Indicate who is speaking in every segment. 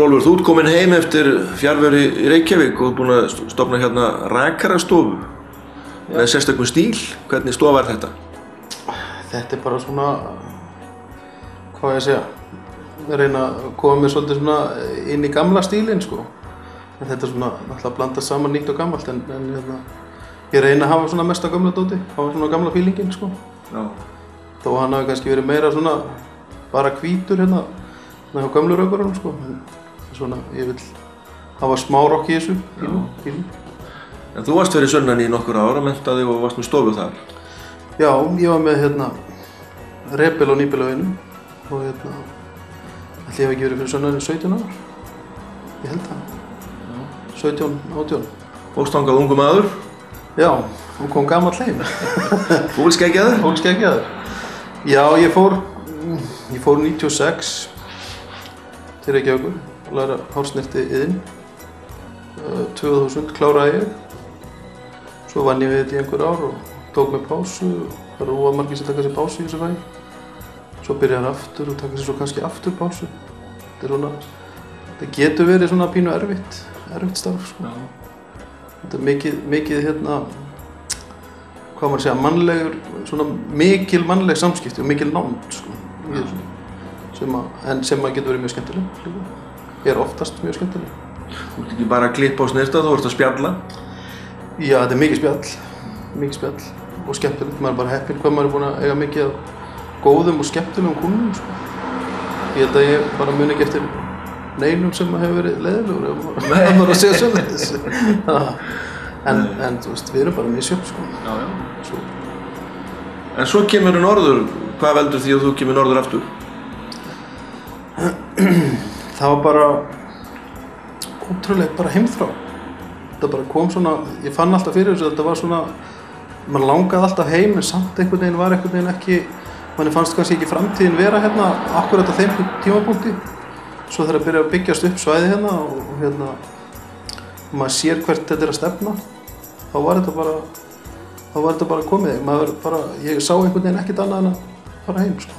Speaker 1: Hrólfur, þú ert kominn heim eftir fjarveru í Reykjavík og búinn að stofna hérna rakarastofu með sérstökum stíl. Hvernig stofa þetta?
Speaker 2: Þetta bara svona, hvað ég segja, reyna að koma mér svolítið svona inn í gamla stílinn sko. En þetta svona náttúrulega blandast saman nýtt og gamalt en hérna, ég reyna að hafa svona mest af gamla dóti, hafa svona gamla feelinginn sko. Já. Þó hann hafi kannski verið meira svona bara hvítur hérna hjá gömlu raukurunum sko. Svona, ég vil hafa smá rokk í þessu pínu.
Speaker 1: En þú varst fyrir sunnan í nokkur ára, menntaði og varst með stofu þar?
Speaker 2: Já, ég var með hérna repil á nýbýlaveginum og hérna ætli ég hef ekki verið fyrir sunnan í 17 ára. Ég held það. 17, 18.
Speaker 1: Fórst þangað ungur maður?
Speaker 2: Já, og kom gamall heim.
Speaker 1: Fúlskeggjaður?
Speaker 2: Fúlskeggjaður. Já, ég fór 96 til Reykjavíkur að læra hársnerti iðn. 2000 kláraði ég. Svo vann ég við þetta í einhver ár og tók mig pásu. Það eru óa margir sem taka sér pásu í þessu fagi. Svo byrjar aftur og taka sér svo kannski aftur pásu. Þetta getur verið svona pínu erfitt starf sko. Þetta er mikið hérna, hvað maður segja, mannlegur, svona mikil mannleg samskipti og mikil nánd sko í þessu. Sem að getur verið mjög skemmtileg líka. Ég oftast mjög skemmtileg.
Speaker 1: Þú ert ekki bara að klippa og snirta, þú ert að spjalla?
Speaker 2: Já, þetta er mikið spjall og skemmtilegt. Maður er bara heppinn hvað maður er búinn að eiga mikið af góðum og skemmtilegum kúnnum sko. Ég held að ég bara muni ekki eftir neinum sem hefur verið leiðilegur ef maður að segja svoleiðis. En þú veist, við erum bara misjöfn sko. Já.
Speaker 1: En svo kemur þú norður. Hvað veldur því að þú kemur norður aftur?
Speaker 2: Það var bara ótrúlega bara heimþrá. Þetta bara kom svona, ég fann alltaf fyrir þessu, þetta var svona, maður langaði alltaf heim en samt einhvern veginn var einhvern veginn ekki, manni fannst kannski ekki framtíðin vera hérna akkurat á þeim tímapunkti. Svo þegar að byrja að byggjast upp svæði hérna og hérna, maður sér hvert þetta er að stefna, þá var þetta bara komið. Ég sá einhvern veginn ekkert annað en að fara heim sko.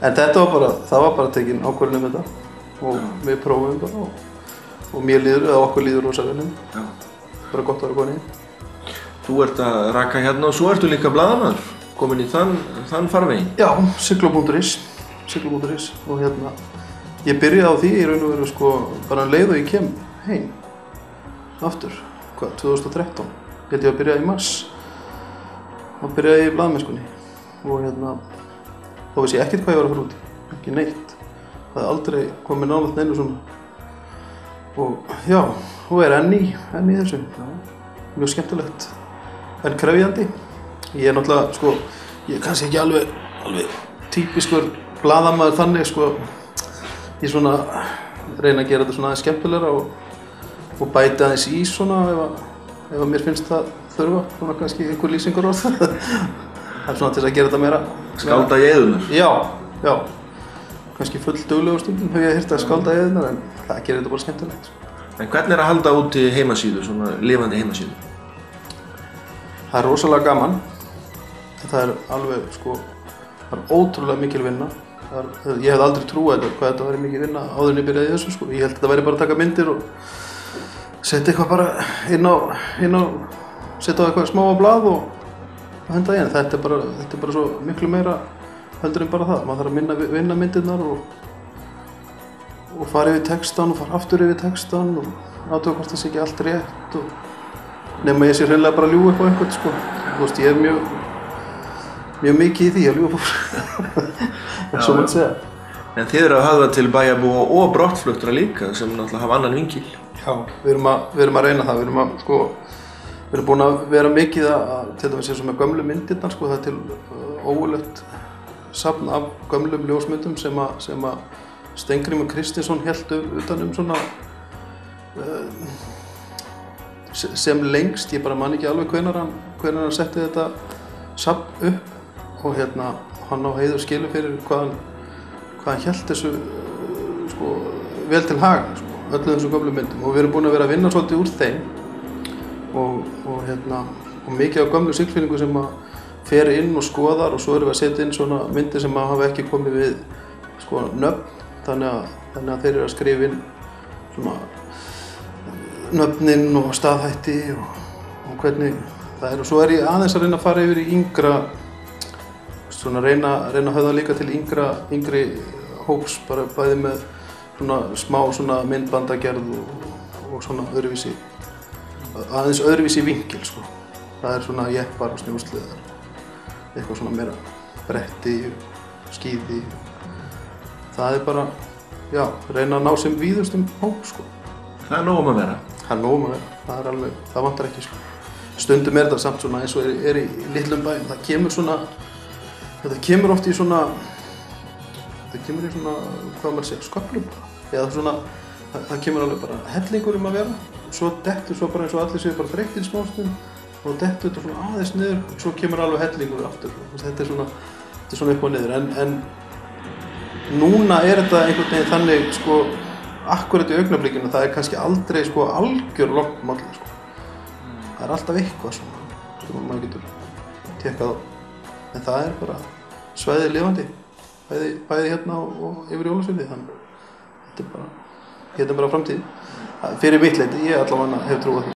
Speaker 2: En það var bara tekin ákvörðun þetta og við prófum bara og mér líður, eða okkur líður rosa vel hérna. Bara gott að vera komin inn.
Speaker 1: Þú ert að raka hérna og svo ertu líka blaðamaður, komin í þann farveginn.
Speaker 2: Já, Siglo.is og hérna, ég byrjaði á því í raun og veru sko, bara leið og ég kem heim aftur, 2013. Ég held ég að byrja í mars, þá byrjaði ég í blaðamennskunni og hérna, þá vissi ég ekkert hvað ég var að fara út í, ekki neitt. Það hefði aldrei komið nálægt neinu svona. Og já, og er enn í þessu. Mjög skemmtilegt, en krefjandi. Ég er náttúrulega, sko, ég er kannski ekki alveg típiskur blaðamaður þannig, sko. Ég svona reyna að gera þetta svona aðeins skemmtilegra og bæta aðeins í svona ef mér finnst það þurfa, svona kannski einhver lýsingarorð. Það er svona til að gera þetta meira.
Speaker 1: Skálda í eyðurnar?
Speaker 2: Já. Kannski full duglegur stundum hef ég heyrt að skálda í eyðurnar en það gerir þetta bara skemmtilegt.
Speaker 1: En hvernig er að halda úti heimasíðu, svona lifandi heimasíðu?
Speaker 2: Það er rosalega gaman. Það er alveg, sko, það er ótrúlega mikil vinna. Ég hef aldrei trúið hvað þetta væri mikil vinna áður en ég byrjaði í þessu, sko. Ég held að þetta væri bara að taka myndir og setja eitthvað bara inn á setja á eitthvað smá á blað og henda í en þetta er bara svo miklu meira heldur en bara það. Maður þarf að vinna myndirnar og fara yfir textan og fara aftur yfir textan og athuga hvort það sé ekki allt rétt og nema ég sé hreinlega bara að ljúga upp á einhvern sko. Þú veist, ég er mjög mikið í því að ljúga upp svo maður segja.
Speaker 1: En þið eru að höfða til bæjarbúa og brottfluttra líka sem náttúrulega hafa annan vinkil.
Speaker 2: Já, við erum að reyna það. Við erum búin að vera mikið til dæmis eins og með gömlu myndirnar sko, það er til ógurlegt safn af gömlum ljósmyndum sem að Steingrímur Kristinsson hélt utan svona sem lengst, ég bara man ekki alveg hvenær hann setti þetta safn upp og hérna hann á heiður skilu fyrir hvað hann hélt þessu sko, vel til haga, sko, öllum þessum gömlu myndum og við erum búin að vera að vinna svolítið úr þeim og mikið af gömlu Siglfirðingum sem að fer inn og skoðar og svo erum við að setja inn svona myndir sem hafa ekki komið við sko, nöfn þannig að þeir eru að skrifa inn svona nöfnin og staðhætti og hvernig það og svo ég aðeins að reyna að fara yfir í yngra svona reyna að höfða líka til yngri hóps, bara bæði með svona smá svona myndbandagerð og svona aðeins öðruvísi vinkil sko. Það svona jeppar og snjósleðar, eitthvað svona meira bretti, skíði. Það bara, já, reyna að ná sem víðustum hóp sko.
Speaker 1: Það nóg að vera.
Speaker 2: Það nóg að vera, alveg, það vantar ekki sko. Stundum þetta samt svona eins og í litlum bæjum, þetta kemur oft í svona, hvað maður segja, sköflum bara. Eða svona, það kemur alveg bara hellingur að vera, svo dettur svo bara eins og allir séu bara þreyttir í smástund og dettur þetta svona aðeins niður og svo kemur alveg hellingur aftur. Þetta svona upp og niður, en núna þetta einhvern veginn þannig sko, akkurat í augnablikinu, það kannski aldrei sko algjör lognmál sko. Það alltaf eitthvað svona sem maður getur tekkað á, en það bara svæðið lifandi, bæði hérna og yfir í Ólafsfirði, þannig þetta bara framtíð. Fyrir mitt leyti, ég allavega hef trú á því.